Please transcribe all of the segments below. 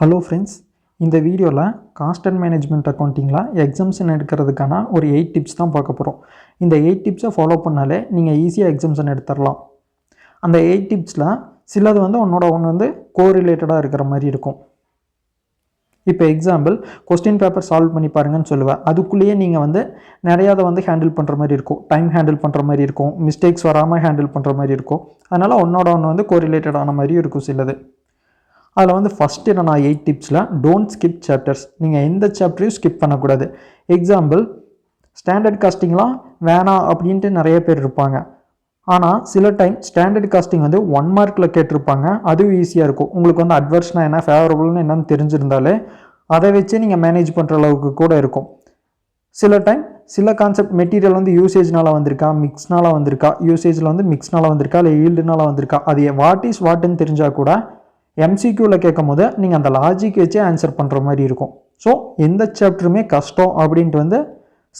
Hello friends, இந்த வீடியோவில் cost and management அக்கௌண்டிங்கில் exemption எடுக்கிறதுக்கான ஒரு 8 டிப்ஸ் தான் பார்க்க போகிறோம். இந்த 8 டிப்ஸை ஃபாலோ பண்ணாலே நீங்கள் ஈஸியாக எக்ஸம்ஷன் எடுத்துடலாம். அந்த 8 டிப்ஸில் சிலது ஒன்று கோரிலேட்டடாக இருக்கிற மாதிரி இருக்கும். இப்போ எக்ஸாம்பிள் கொஸ்டின் பேப்பர் சால்வ் பண்ணி பாருங்கன்னு சொல்லுவேன். அதுக்குள்ளேயே நீங்கள் நிறையாதை ஹேண்டில் பண்ணுற மாதிரி இருக்கும். டைம் ஹேண்டில் பண்ணுற மாதிரி இருக்கும், மிஸ்டேக்ஸ் வராமல் ஹேண்டில் பண்ணுற மாதிரி இருக்கும். அதனால் ஒன்று கோரிலேட்டடான மாதிரியும் இருக்கும் சிலது. அதில் ஃபஸ்ட்டு என்னன்னா 8 டிப்ஸில் டோன்ட் ஸ்கிப் சாப்டர்ஸ். நீங்கள் எந்த சாப்டரையும் ஸ்கிப் பண்ணக்கூடாது. எக்ஸாம்பிள் ஸ்டாண்டர்ட் காஸ்டிங்லாம் வேணாம் அப்படின்ட்டு நிறைய பேர் இருப்பாங்க. ஆனால் சில டைம் ஸ்டாண்டர்ட் காஸ்டிங் 1 மார்க்கில் கேட்டிருப்பாங்க. அதுவும் ஈஸியாக இருக்கும். உங்களுக்கு அட்வர்ஸ்னா என்ன, ஃபேவரபுள்னு என்னன்னு தெரிஞ்சிருந்தாலே அதை வச்சு நீங்கள் மேனேஜ் பண்ணுற அளவுக்கு கூட இருக்கும். சில டைம் சில கான்செப்ட் மெட்டீரியல் யூசேஜ்னால வந்திருக்கா, மிக்ஸ்னால வந்திருக்கா, யூசேஜில் மிக்ஸ்னால வந்திருக்கா, இல்லை ஈல்டுனால வந்திருக்கா, அது வாட் இஸ் வாட்டுன்னு தெரிஞ்சால் கூட எம்சிக்யூவில் கேட்கும் போது நீங்கள் அந்த லாஜிக் வச்சே ஆன்சர் பண்ணுற மாதிரி இருக்கும். ஸோ எந்த சாப்டருமே கஷ்டம் அப்படின்ட்டு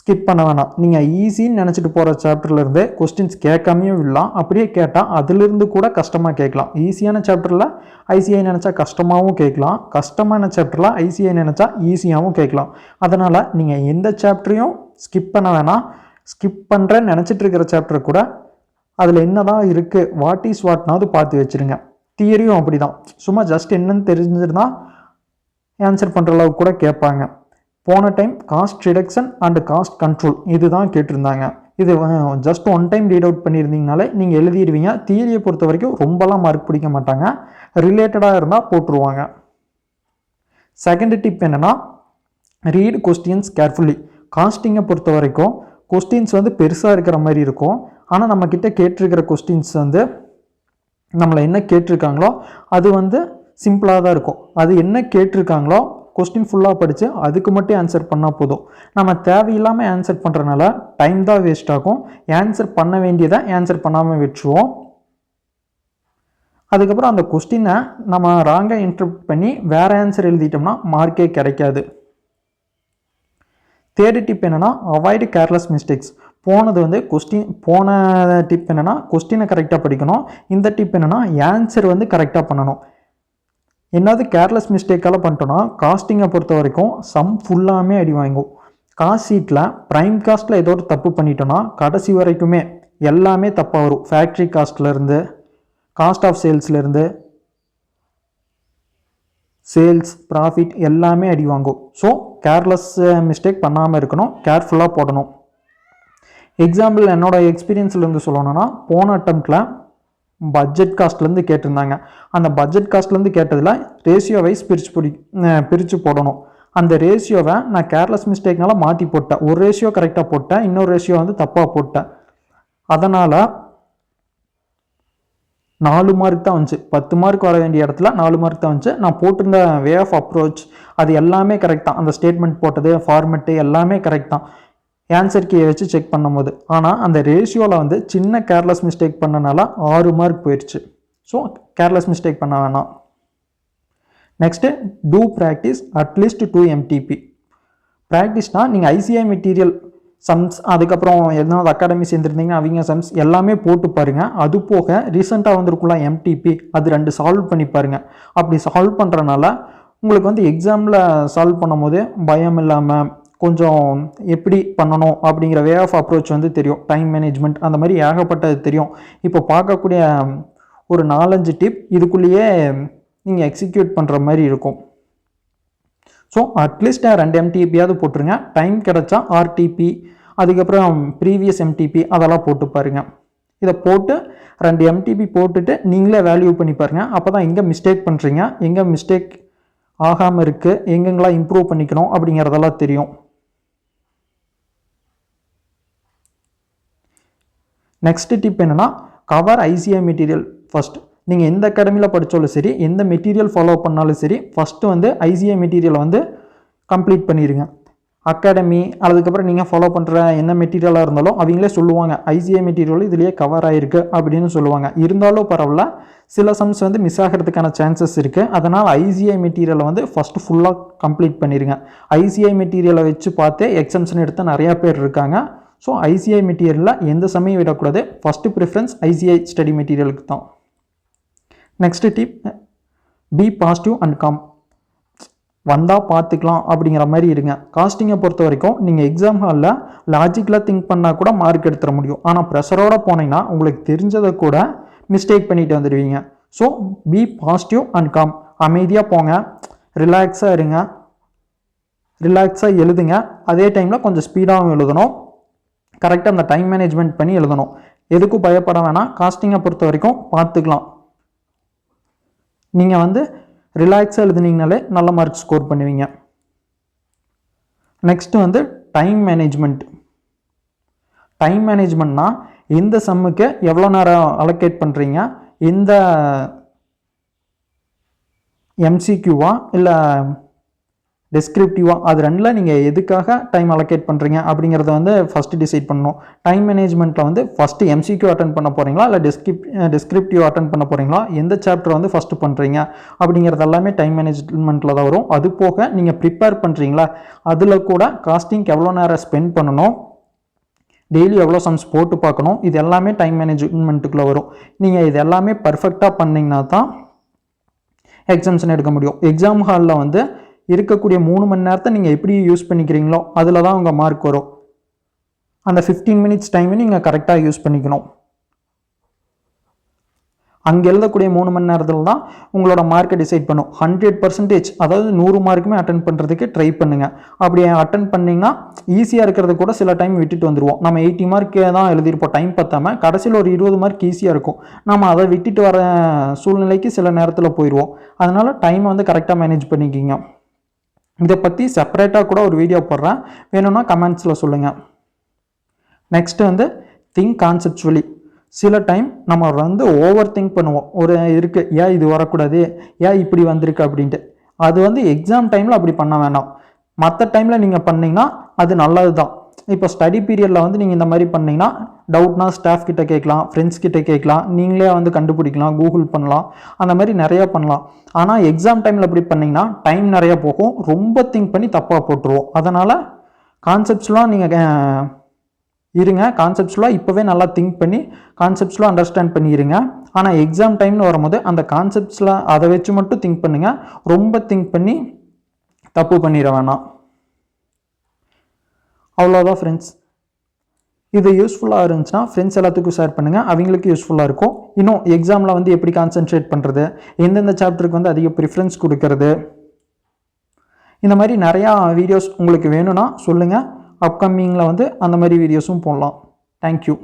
ஸ்கிப் பண்ண வேணாம். நீங்கள் ஈஸின்னு நினச்சிட்டு போகிற சாப்டர்லேருந்து கொஸ்டின்ஸ் கேட்காமையும் விடலாம். அப்படியே கேட்டால் அதிலிருந்து கூட கஷ்டமாக கேட்கலாம். ஈஸியான சாப்டரில் ஐசிஐ நினச்சா கஷ்டமாகவும் கேட்கலாம், கஷ்டமான சாப்டரில் ஐசிஐ நினச்சா ஈஸியாகவும் கேட்கலாம். அதனால் நீங்கள் எந்த சாப்டரையும் ஸ்கிப் பண்ண வேணாம். ஸ்கிப் பண்ணுறேன்னு நினச்சிட்டு இருக்கிற சாப்டர் கூட அதில் என்ன தான் இருக்குது, வாட் இஸ் வாட்னாவது பார்த்து வச்சுருங்க. தியரியும் அப்படி தான். சும்மா ஜஸ்ட் என்னன்னு தெரிஞ்சிருந்தால் ஆன்சர் பண்ணுற அளவுக்கு கூட கேட்பாங்க. போன time cost reduction and cost control இது தான் கேட்டிருந்தாங்க. இது ஜஸ்ட் 1 டைம் ரீட் அவுட் பண்ணியிருந்தீங்கனாலே நீங்கள் எழுதிடுவீங்க. தியரியை பொறுத்த வரைக்கும் ரொம்பலாம் மார்க் பிடிக்க மாட்டாங்க, ரிலேட்டடாக இருந்தால் போட்டுருவாங்க. செகண்ட் டிப் என்னென்னா ரீட் கொஸ்டின்ஸ் கேர்ஃபுல்லி. காஸ்டிங்கை பொறுத்த வரைக்கும் கொஸ்டின்ஸ் பெருசாக இருக்கிற மாதிரி இருக்கும். ஆனால் நம்மக்கிட்ட கேட்டிருக்கிற கொஸ்டின்ஸ் நம்மளை என்ன கேட்டிருக்காங்களோ அது சிம்பிளாக தான் இருக்கும். அது என்ன கேட்டிருக்காங்களோ கொஸ்டின் ஃபுல்லாக படித்து அதுக்கு மட்டும் ஆன்சர் பண்ணால் போதும். நம்ம தேவையில்லாமல் ஆன்சர் பண்ணுறதுனால டைம் தான் வேஸ்ட் ஆகும். ஆன்சர் பண்ண வேண்டியதை ஆன்சர் பண்ணாமல் விட்டுருவோம். அதுக்கப்புறம் அந்த கொஸ்டினை நம்ம ராங்காக இன்டர்பிரட் பண்ணி வேறு ஆன்சர் எழுதிட்டோம்னா மார்க்கே கிடைக்காது. தேர்டு டிப் என்னென்னா அவாய்டு கேர்லெஸ் மிஸ்டேக்ஸ். போன டிப் என்னென்னா கொஸ்டினை கரெக்டாக படிக்கணும். இந்த டிப் என்னென்னா ஆன்சர் கரெக்டாக பண்ணணும். என்னது கேர்லெஸ் மிஸ்டேக்கால் பண்ணிட்டோன்னா காஸ்டிங்கை பொறுத்த வரைக்கும் சம் ஃபுல்லாமே அடி வாங்கும். காஸ்ட் ஷீட்டில் ப்ரைம் காஸ்ட்டில் ஏதோ ஒரு தப்பு பண்ணிட்டோன்னா கடைசி வரைக்குமே எல்லாமே தப்பாக வரும். ஃபேக்ட்ரி காஸ்ட்லேருந்து, காஸ்ட் ஆஃப் சேல்ஸ்லேருந்து, சேல்ஸ் ப்ராஃபிட் எல்லாமே அடி வாங்கும். ஸோ கேர்லெஸ் மிஸ்டேக் பண்ணாமல் இருக்கணும், கேர்ஃபுல்லாக போடணும். எக்ஸாம்பிள் என்னோடய எக்ஸ்பீரியன்ஸ்லேருந்து சொல்லணும்னா போன அட்டம்ப்டில் பட்ஜெட் காஸ்ட்லேருந்து கேட்டிருந்தாங்க. அந்த பட்ஜெட் காஸ்ட்லேருந்து கேட்டதில் ரேஷியோ வைஸ் பிரித்து போடணும். அந்த ரேஷியோவை நான் கேர்லெஸ் மிஸ்டேக்னால மாற்றி போட்டேன். ஒரு ரேஷியோ கரெக்டாக போட்டேன், இன்னொரு ரேஷியோ தப்பாக போட்டேன். அதனால் 4 மார்க் தான் வந்துச்சு. 10 மார்க் வர வேண்டிய இடத்துல 4 மார்க் தான் வந்துச்சு. நான் போட்டிருந்த வே ஆஃப் அப்ரோச் அது எல்லாமே கரெக்ட் தான். அந்த ஸ்டேட்மெண்ட் போட்டது, ஃபார்மெட்டு எல்லாமே கரெக்ட் தான் ஆன்சர் கீயை வச்சு செக் பண்ணும்போது. ஆனால் அந்த ரேஷியோவில் சின்ன கேர்லெஸ் மிஸ்டேக் பண்ணனால 6 மார்க் போயிடுச்சு. ஸோ கேர்லெஸ் மிஸ்டேக் பண்ண வேணாம். Next to practice at least 2 MTP. ப்ராக்டிஸ்னால் நீங்கள் ஐசிஐ மெட்டீரியல் சம்ஸ், அதுக்கப்புறம் எதனாவது அகாடமி சேர்ந்துருந்தீங்கன்னா அவங்க சம்ஸ் எல்லாமே போட்டு பாருங்கள். அது போக ரீசெண்டாக வந்திருக்குள்ள MTP அது 2 சால்வ் பண்ணி பாருங்கள். அப்படி சால்வ் பண்ணுறனால உங்களுக்கு எக்ஸாமில் சால்வ் பண்ணும் போது பயம் இல்லாமல் கொஞ்சம் எப்படி பண்ணணும் அப்படிங்கிற வே ஆஃப் அப்ரோச் தெரியும். டைம் மேனேஜ்மெண்ட் அந்த மாதிரி ஏகப்பட்டது தெரியும். இப்போ பார்க்கக்கூடிய ஒரு 4-5 டிப் இதுக்குள்ளேயே நீங்கள் எக்ஸிக்யூட் பண்ணுற மாதிரி இருக்கும். ஸோ அட்லீஸ்ட் 2 MTPயாவது போட்டுருங்க. டைம் கிடச்சா RTP, அதுக்கப்புறம் ப்ரீவியஸ் MTP அதெல்லாம் போட்டு பாருங்கள். இதை போட்டு 2 MTP போட்டுட்டு நீங்களே வேல்யூ பண்ணி பாருங்கள். அப்போ தான் எங்கே மிஸ்டேக் பண்ணுறீங்க, எங்கே மிஸ்டேக் ஆகாமல் இருக்குது, எங்கெங்கெல்லாம் இம்ப்ரூவ் பண்ணிக்கணும் அப்படிங்கிறதெல்லாம் தெரியும். நெக்ஸ்ட் டிப் என்னென்னா கவர் ஐசிஐ மெட்டீரியல் ஃபஸ்ட். நீங்கள் எந்த அகாடமியில் படித்தாலும் சரி, எந்த மெட்டீரியல் ஃபாலோ பண்ணாலும் சரி, ஃபஸ்ட்டு ஐசிஐ மெட்டீரியலை கம்ப்ளீட் பண்ணிடுங்க. அகாடமி அதுக்கப்புறம் நீங்கள் ஃபாலோ பண்ணுற என்ன மெட்டீரியலாக இருந்தாலும் அவங்களே சொல்லுவாங்க ஐசிஐ மெட்டீரியல் இதுலேயே கவர் ஆகிருக்கு அப்படின்னு சொல்லுவாங்க. இருந்தாலும் பரவாயில்ல, சில சம்ஸ் மிஸ் ஆகிறதுக்கான சான்சஸ் இருக்குது. அதனால் ஐசிஐ மெட்டீரியலை ஃபஸ்ட்டு ஃபுல்லாக கம்ப்ளீட் பண்ணிடுங்க. ஐசிஐ மெட்டீரியலை வச்சு பார்த்தே எக்ஸம்ஷன் எடுத்த நிறையா பேர் இருக்காங்க. ஸோ ஐசிஐ மெட்டீரியலில் எந்த சமயம் விடக்கூடாது. ஃபஸ்ட்டு ப்ரிஃபரன்ஸ் ஐசிஐ ஸ்டடி மெட்டீரியலுக்கு தான். Next tip be positive and calm. வந்தால் பார்த்துக்கலாம் அப்படிங்கிற மாதிரி இருங்க. காஸ்டிங்கை பொறுத்த வரைக்கும் நீங்கள் எக்ஸாம் ஹாலில் லாஜிக்கலாக திங்க் பண்ணால் கூட மார்க் எடுத்துட முடியும். ஆனால் ப்ரெஷரோடு போனீங்கன்னா உங்களுக்கு தெரிஞ்சதை கூட மிஸ்டேக் பண்ணிட்டு வந்துடுவீங்க. So be positive and calm. அமைதியாக போங்க, ரிலாக்ஸாக இருங்க, ரிலாக்ஸாக எழுதுங்க. அதே டைமில் கொஞ்சம் ஸ்பீடாகவும் எழுதணும். கரெக்டாக அந்த டைம் மேனேஜ்மெண்ட் பண்ணி எழுதணும். எதுக்கும் பயப்பட வேணாம். காஸ்டிங்கை பொறுத்த வரைக்கும் பார்த்துக்கலாம். நீங்கள் வந்து ரிலாக்ஸாக எழுதுனீங்கனாலே நல்ல மார்க் ஸ்கோர் பண்ணுவீங்க. நெக்ஸ்ட்டு வந்து டைம் மேனேஜ்மெண்ட். டைம் மேனேஜ்மெண்ட்னா இந்த சம்முக்கு எவ்வளோ நேரம் அலோகேட் பண்ணுறீங்க, இந்த எம்சிக்யூவா இல்லை டெஸ்கிரிப்டிவாக, அது ரெண்டில் நீங்கள் எதுக்காக டைம் அலோகேட் பண்ணுறீங்க அப்படிங்கிறத வந்து ஃபஸ்ட்டு டிசைட் பண்ணணும். டைம் மேனேஜ்மெண்ட்டில் வந்து ஃபஸ்ட்டு எம்சிக்யூ அட்டன் பண்ண போகிறீங்களா இல்லை டெஸ்கிரிப்டிவ் அட்டன் பண்ண போகிறீங்களா, எந்த சாப்டர் வந்து ஃபஸ்ட்டு பண்ணுறீங்க அப்படிங்கிறது எல்லாமே டைம் மேனேஜ்மெண்ட்டில் தான் வரும். அது போக நீங்கள் ப்ரிப்பேர் பண்ணுறீங்களா, அதில் கூட காஸ்டிங்க்கு எவ்வளோ நேரம் ஸ்பெண்ட் பண்ணணும், டெய்லி எவ்வளோ சம்ஸ் போட்டு பார்க்கணும், இது எல்லாமே டைம் மேனேஜ்மெண்ட்டுக்குள்ளே வரும். நீங்கள் இது எல்லாமே பர்ஃபெக்டாக பண்ணிங்கன்னா தான் எக்ஸாம்ஸ்ன்னு எடுக்க முடியும். எக்ஸாம் ஹாலில் வந்து இருக்கக்கூடிய 3 மணி நேரத்தை நீங்கள் எப்படி யூஸ் பண்ணிக்கிறீங்களோ அதில் தான் உங்கள் மார்க் வரும். அந்த 15 மினிட்ஸ் டைமை நீங்கள் கரெக்டாக யூஸ் பண்ணிக்கணும். அங்கே எழுதக்கூடிய 3 மணி நேரத்தில் தான் உங்களோட மார்க்கை டிசைட் பண்ணும். 100%, அதாவது 100 மார்க்குமே அட்டன் பண்ணுறதுக்கு ட்ரை பண்ணுங்கள். அப்படி அட்டன் பண்ணிங்கன்னா ஈஸியாக இருக்கிறது கூட சில டைம் விட்டுட்டு வந்துடுவோம். நம்ம 80 மார்க்கே தான் எழுதியிருப்போம், டைம் பத்தாமல். கடைசியில் ஒரு 20 மார்க் ஈஸியாக இருக்கும். நம்ம அதை விட்டுட்டு வர சூழ்நிலைக்கு சில நேரத்தில் போயிடுவோம். அதனால் டைமை வந்து கரெக்டாக மேனேஜ் பண்ணிக்கிங்க. இதை பற்றி செப்பரேட்டாக கூட ஒரு வீடியோ போடுறேன், வேணும்னா கமெண்ட்ஸில் சொல்லுங்கள். நெக்ஸ்ட்டு வந்து திங்க் கான்செப்சுவலி. சில டைம் நம்ம வந்து ஓவர் திங்க் பண்ணுவோம். ஒரு இருக்குது, ஏன் இது வரக்கூடாது, ஏன் இப்படி வந்திருக்கு அப்படின்ட்டு. அது வந்து எக்ஸாம் டைமில் அப்படி பண்ண வேண்டாம். மற்ற டைமில் நீங்கள் பண்ணிங்கன்னா அது நல்லது தான். இப்போ ஸ்டடி பீரியடில் வந்து நீங்கள் இந்த மாதிரி பண்ணிங்கன்னா டவுட்னா ஸ்டாஃப் கிட்ட கேட்கலாம், ஃப்ரெண்ட்ஸ் கிட்ட கேட்கலாம், நீங்களே வந்து கண்டுபிடிக்கலாம், கூகுள் பண்ணலாம், அந்த மாதிரி நிறையா பண்ணலாம். ஆனால் எக்ஸாம் டைமில் அப்படி பண்ணிங்கன்னா டைம் நிறையா போகும், ரொம்ப திங்க் பண்ணி தப்பாக போட்டுருவோம். அதனால் கான்செப்ட்ஸ்லாம் நீங்கள் இருங்க, கான்செப்ட்ஸ்லாம் இப்போவே நல்லா திங்க் பண்ணி கான்செப்ட்ஸ்லாம் அண்டர்ஸ்டாண்ட் பண்ணிடுங்க. ஆனால் எக்ஸாம் டைம்னு வரும்போது அந்த கான்செப்ட்ஸில் அதை வச்சு மட்டும் திங்க் பண்ணுங்கள், ரொம்ப திங்க் பண்ணி தப்பு பண்ணிட வேணாம். அவ்வளோதான் ஃப்ரெண்ட்ஸ். இது யூஸ்ஃபுல்லாக இருந்துச்சுன்னா ஃப்ரெண்ட்ஸ் எல்லாத்துக்கும் ஷேர் பண்ணுங்கள், அவங்களுக்கு யூஸ்ஃபுல்லாக இருக்கும். இன்னும் எக்ஸாமில் வந்து எப்படி கான்சென்ட்ரேட் பண்ணுறது, எந்தெந்த சாப்டருக்கு வந்து அதிக ப்ரிஃபரன்ஸ் கொடுக்கறது, இந்த மாதிரி நிறையா வீடியோஸ் உங்களுக்கு வேணும்னா சொல்லுங்கள். அப்கமிங்கில் வந்து அந்த மாதிரி வீடியோஸும் போடலாம். தேங்க்யூ.